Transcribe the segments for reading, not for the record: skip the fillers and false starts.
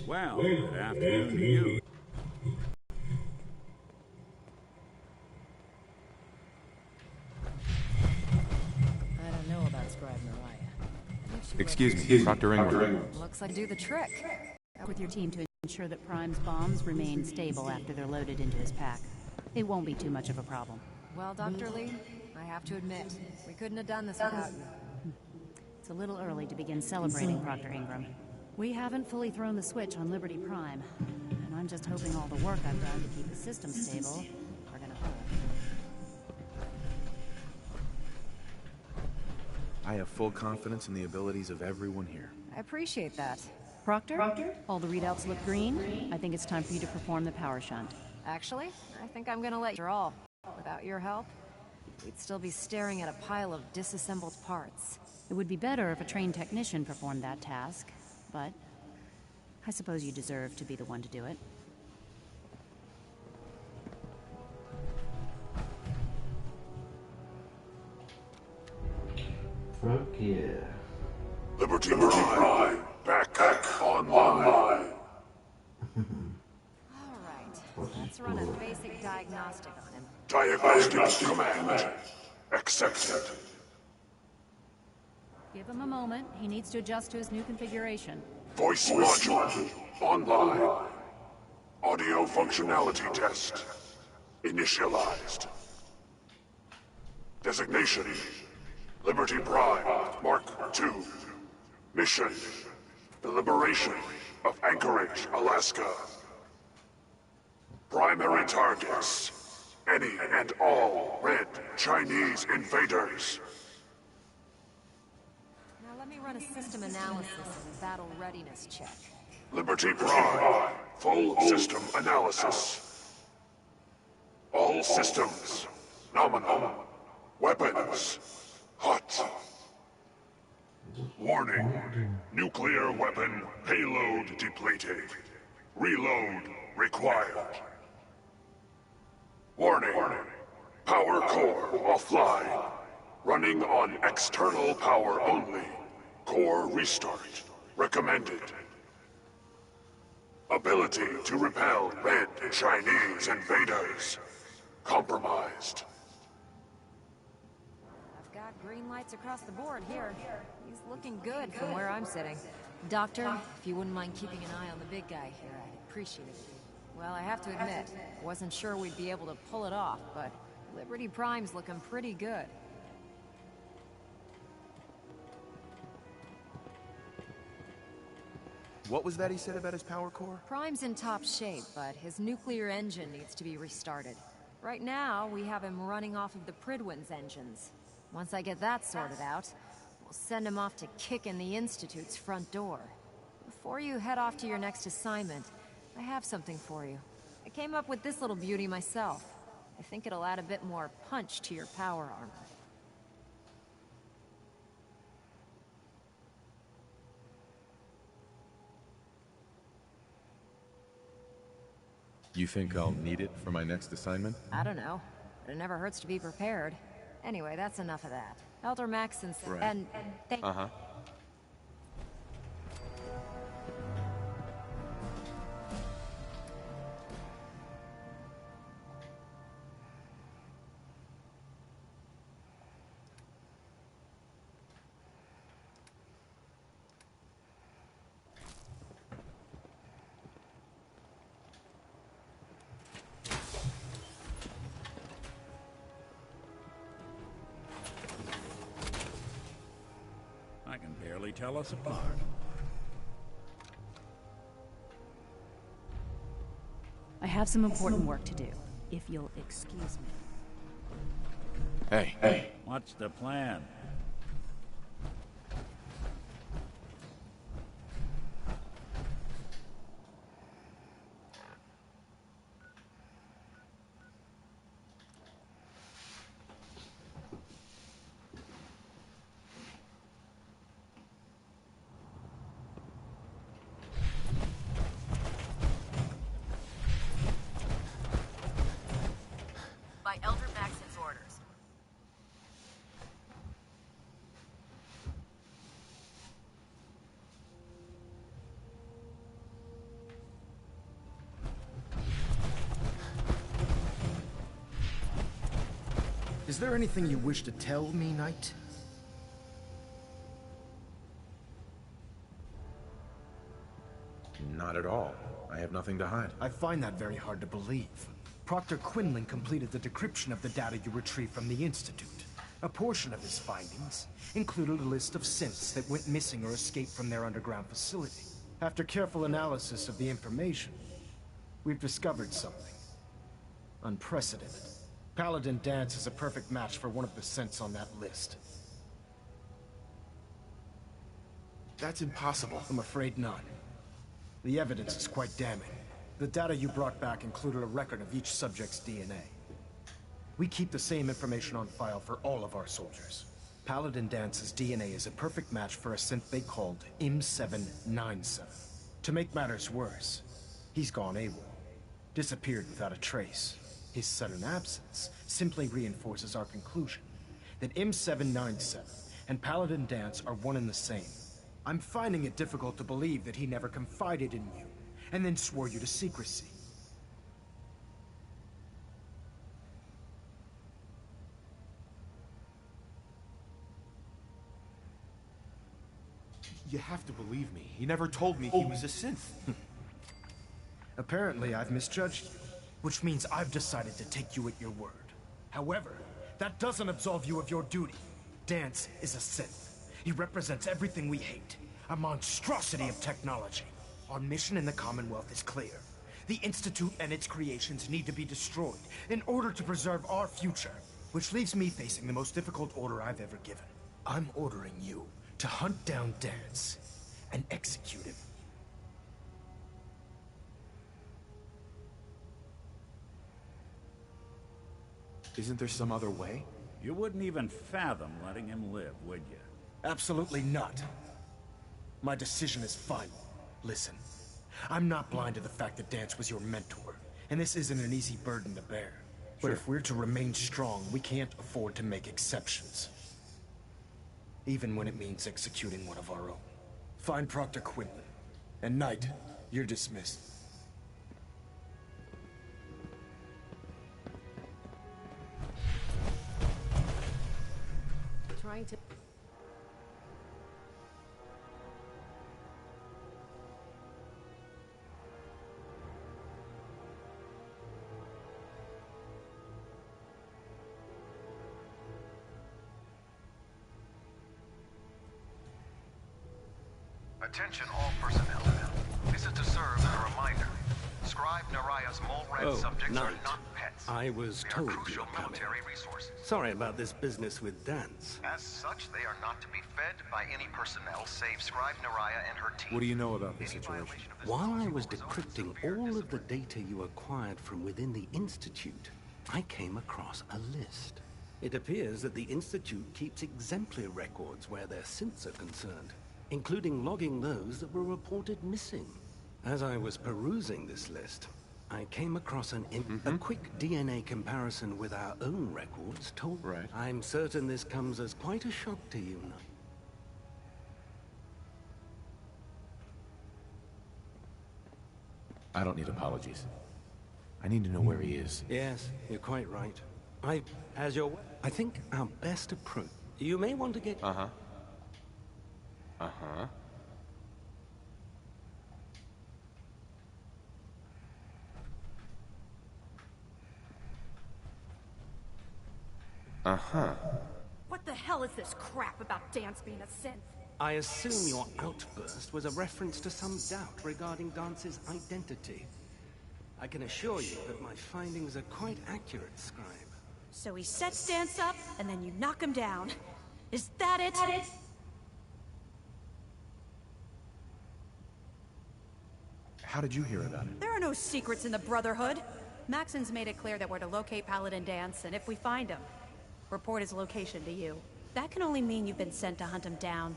Well, good afternoon to you. I don't know about Scribe Mariah. Excuse me, Dr. Ingram. Looks like do the trick. Work with your team to ensure that Prime's bombs remain stable after they're loaded into his pack. It won't be too much of a problem. Well, Dr. Lee, I have to admit, we couldn't have done this without you. It's a little early to begin celebrating, Dr. Ingram. We haven't fully thrown the switch on Liberty Prime, and I'm just hoping all the work I've done to keep the system stable are gonna hold. I have full confidence in the abilities of everyone here. I appreciate that. Proctor? All the readouts look green. I think it's time for you to perform the power shunt. Actually, I think I'm gonna let you all. Without your help, we'd still be staring at a pile of disassembled parts. It would be better if a trained technician performed that task, but I suppose you deserve to be the one to do it. Fuck yeah. Liberty Prime, back online. Alright, let's run a basic diagnostic on him. Diagnostic command accepted. Give him a moment. He needs to adjust to his new configuration. Voice module online. Audio functionality test initialized. Designation Liberty Prime Mark II. Mission the liberation of Anchorage, Alaska. Primary targets any and all red Chinese invaders. Now let me run a system analysis and a battle readiness check. Liberty Prime, full system analysis. All systems, nominal. Weapons, hot. Warning, nuclear weapon payload depleted. Reload required. Warning, power core offline. Running on external power only. Core restart recommended. Ability to repel red Chinese invaders compromised. I've got green lights across the board here. He's looking good from where I'm sitting. Doctor, if you wouldn't mind keeping an eye on the big guy here, I'd appreciate it. Well, I have to admit, I wasn't sure we'd be able to pull it off, but Liberty Prime's looking pretty good. What was that he said about his power core? Prime's in top shape, but his nuclear engine needs to be restarted. Right now, we have him running off of the Pridwin's engines. Once I get that sorted out, we'll send him off to kick in the Institute's front door. Before you head off to your next assignment, I have something for you. I came up with this little beauty myself. I think it'll add a bit more punch to your power armor. You think I'll need it for my next assignment? I don't know, but it never hurts to be prepared. Anyway, that's enough of that. Elder Maxson said, Right. and thank Uh-huh. I can barely tell us apart. I have some important work to do, if you'll excuse me. Hey. What's the plan? by Elder Maxson's orders. there anything you wish to tell me, Knight? Not at all. I have nothing to hide. I find that very hard to believe. Proctor Quinlan completed the decryption of the data you retrieved from the Institute. A portion of his findings included a list of synths that went missing or escaped from their underground facility. After careful analysis of the information, we've discovered something unprecedented. Paladin Dance is a perfect match for one of the synths on that list. That's impossible. I'm afraid not. The evidence is quite damning. The data you brought back included a record of each subject's DNA. We keep the same information on file for all of our soldiers. Paladin Dance's DNA is a perfect match for a synth they called M797. To make matters worse, he's gone AWOL. Disappeared without a trace. His sudden absence simply reinforces our conclusion that M797 and Paladin Dance are one and the same. I'm finding it difficult to believe that he never confided in you, and then swore you to secrecy. You have to believe me. He never told me he was a synth. Apparently, I've misjudged you, which means I've decided to take you at your word. However, that doesn't absolve you of your duty. Dance is a synth. He represents everything we hate. A monstrosity of technology. Our mission in the Commonwealth is clear. The Institute and its creations need to be destroyed in order to preserve our future. Which leaves me facing the most difficult order I've ever given. I'm ordering you to hunt down Dance and execute him. Isn't there some other way? You wouldn't even fathom letting him live, would you? Absolutely not. My decision is final. Listen, I'm not blind to the fact that Dance was your mentor, and this isn't an easy burden to bear. But if we're to remain strong, we can't afford to make exceptions. Even when it means executing one of our own. Find Proctor Quinlan. And Knight, you're dismissed. Trying to... Attention all personnel. This is to serve as a reminder. Scribe Naraya's mole-red subjects are not pets. I was They are told you crucial were coming. military resources. Sorry about this business with Dance. As such, they are not to be fed by any personnel save Scribe Naraya and her team. What do you know about this Any situation? violation of this While I policy was will result in decrypting severe all of the discipline. data you acquired from within the Institute, I came across a list. It appears that the Institute keeps exemplary records where their synths are concerned, including logging those that were reported missing. As I was perusing this list, I came across a quick DNA comparison with our own records told. Right. I'm certain this comes as quite a shock to you, Knight. I don't need apologies. I need to know where he is. Yes, you're quite right. I think our best approach... You may want to get... Uh-huh. What the hell is this crap about Dance being a synth? I assume your outburst was a reference to some doubt regarding Dance's identity. I can assure you that my findings are quite accurate, Scribe. So he sets Dance up, and then you knock him down. Is that it? How did you hear about it? There are no secrets in the Brotherhood. Maxon's made it clear that we're to locate Paladin Dance, and if we find him, report his location to you. That can only mean you've been sent to hunt him down.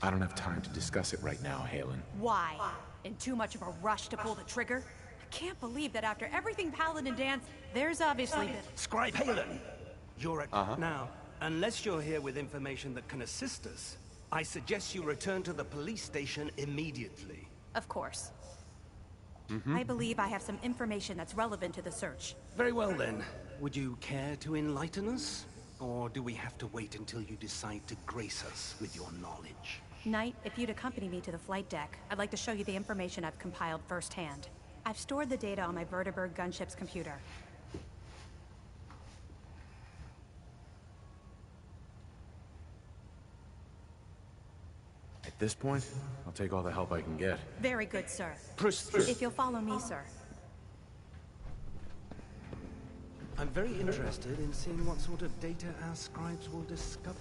I don't have time to discuss it right now, Halen. Why? In too much of a rush to pull the trigger? I can't believe that after everything Paladin Dance, there's obviously been... Scribe Halen! You're at... Now, unless you're here with information that can assist us, I suggest you return to the police station immediately. Of course. I believe I have some information that's relevant to the search. Very well then. Would you care to enlighten us? Or do we have to wait until you decide to grace us with your knowledge? Knight, if you'd accompany me to the flight deck, I'd like to show you the information I've compiled firsthand. I've stored the data on my Vertibird gunship's computer. At this point, I'll take all the help I can get. Very good, sir. Proceed. If you'll follow me, sir. I'm very interested in seeing what sort of data our scribes will discover.